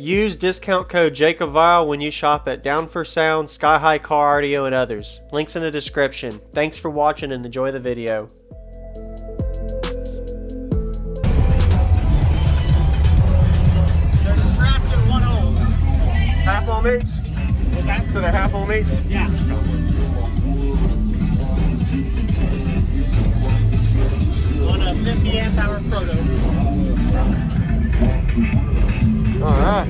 Use discount code JACOBVILE when you shop at Down for Sound, Sky High Car Audio, and others. Links in the description. Thanks for watching and enjoy the video. They're strapped in one hole. Half ohm each? What's that? So they're half ohm each? Yeah. On a 50 amp hour proto. Alright.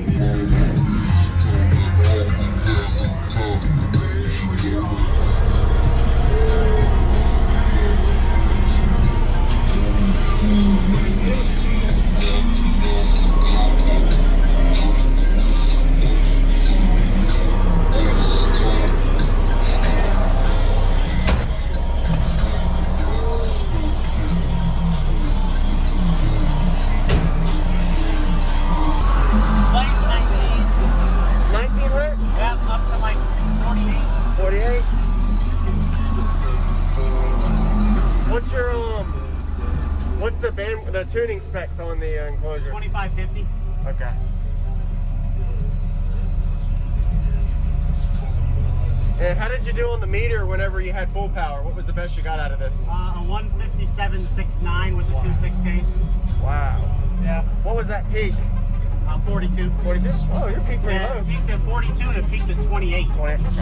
What's the tuning specs on the enclosure? 2550. Okay. And how did you do on the meter whenever you had full power? What was the best you got out of this? A 157.69 with the 2.6 case. Wow. Yeah. What was that peak? 42. 42? Oh, your peak pretty low. It peaked at 42 and it peaked at 28. 28. Okay.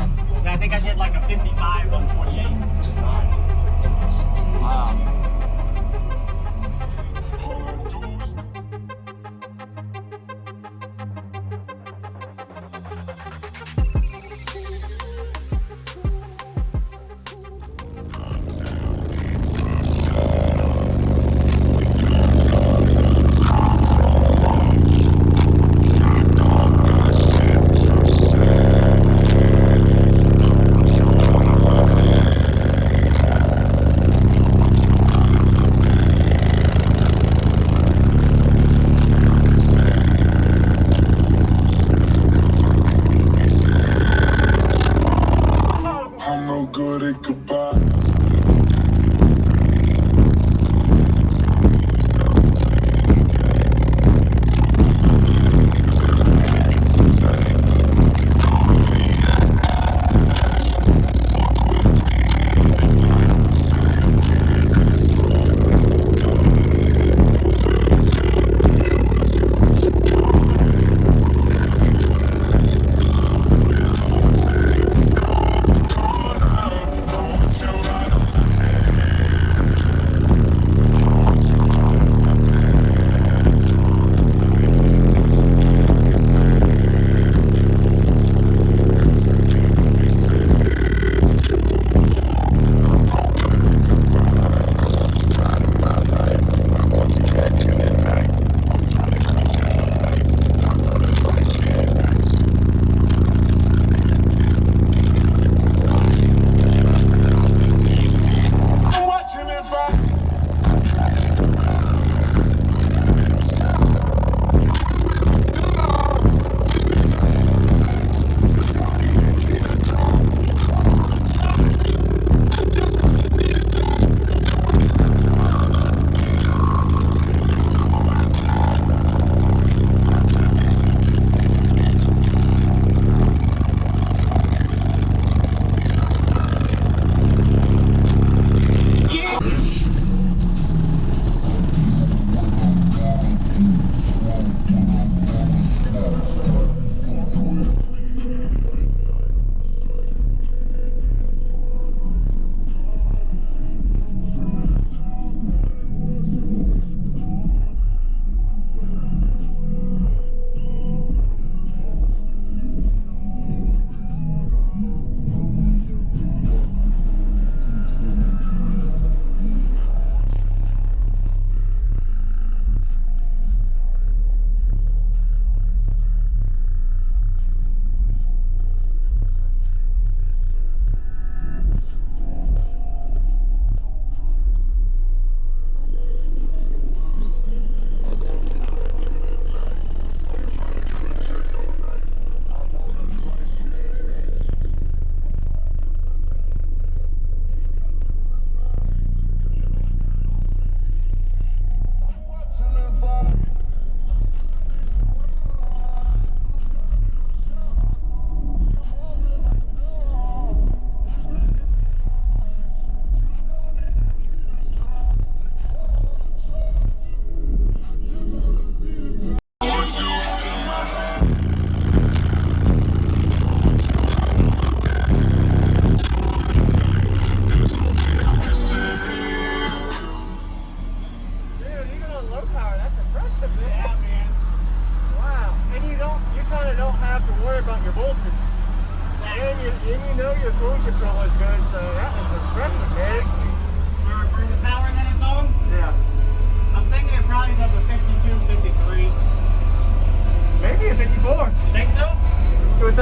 Yeah, I think I did like a 55 on 28. Nice. Wow.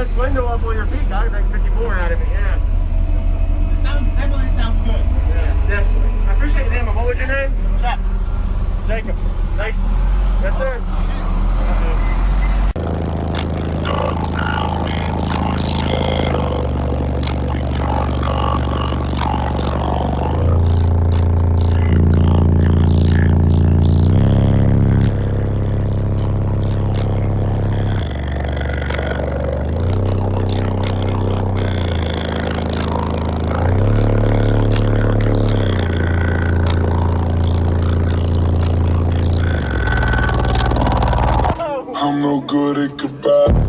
this window up on your peak, I'd make 54 out of it, yeah. It definitely sounds good. Yeah, definitely. I appreciate your name. What was your name? Jeff. Jacob. Nice. Yes, sir. I'm no good at goodbye.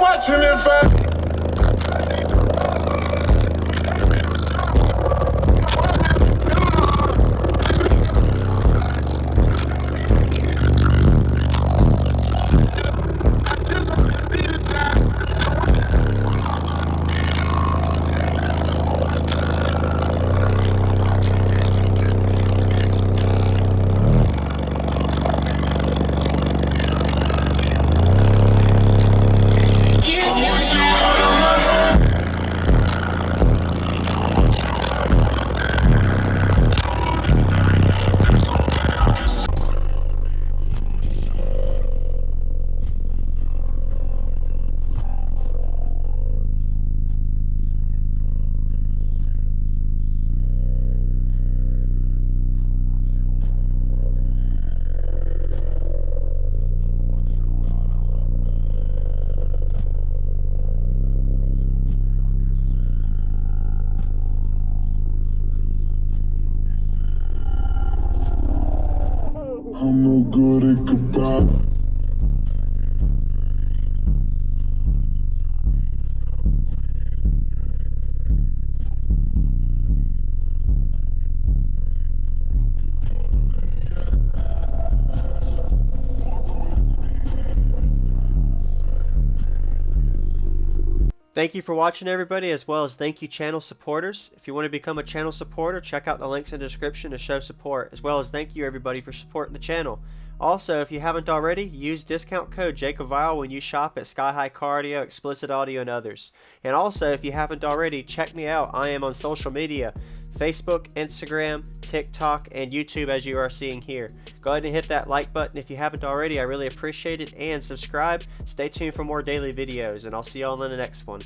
Watching if I I'm no good at goodbye. Thank you for watching, everybody, as well as thank you channel supporters. If you want to become a channel supporter, check out the links in the description to show support, as well as thank you everybody for supporting the channel. Also, if you haven't already, use discount code JACOBVILE when you shop at Sky High Car Audio, Explicit Audio, and others. And also, if you haven't already, check me out. I am on social media, Facebook, Instagram, TikTok, and YouTube, as you are seeing here. Go ahead and hit that like button if you haven't already. I really appreciate it. And subscribe. Stay tuned for more daily videos, and I'll see y'all in the next one.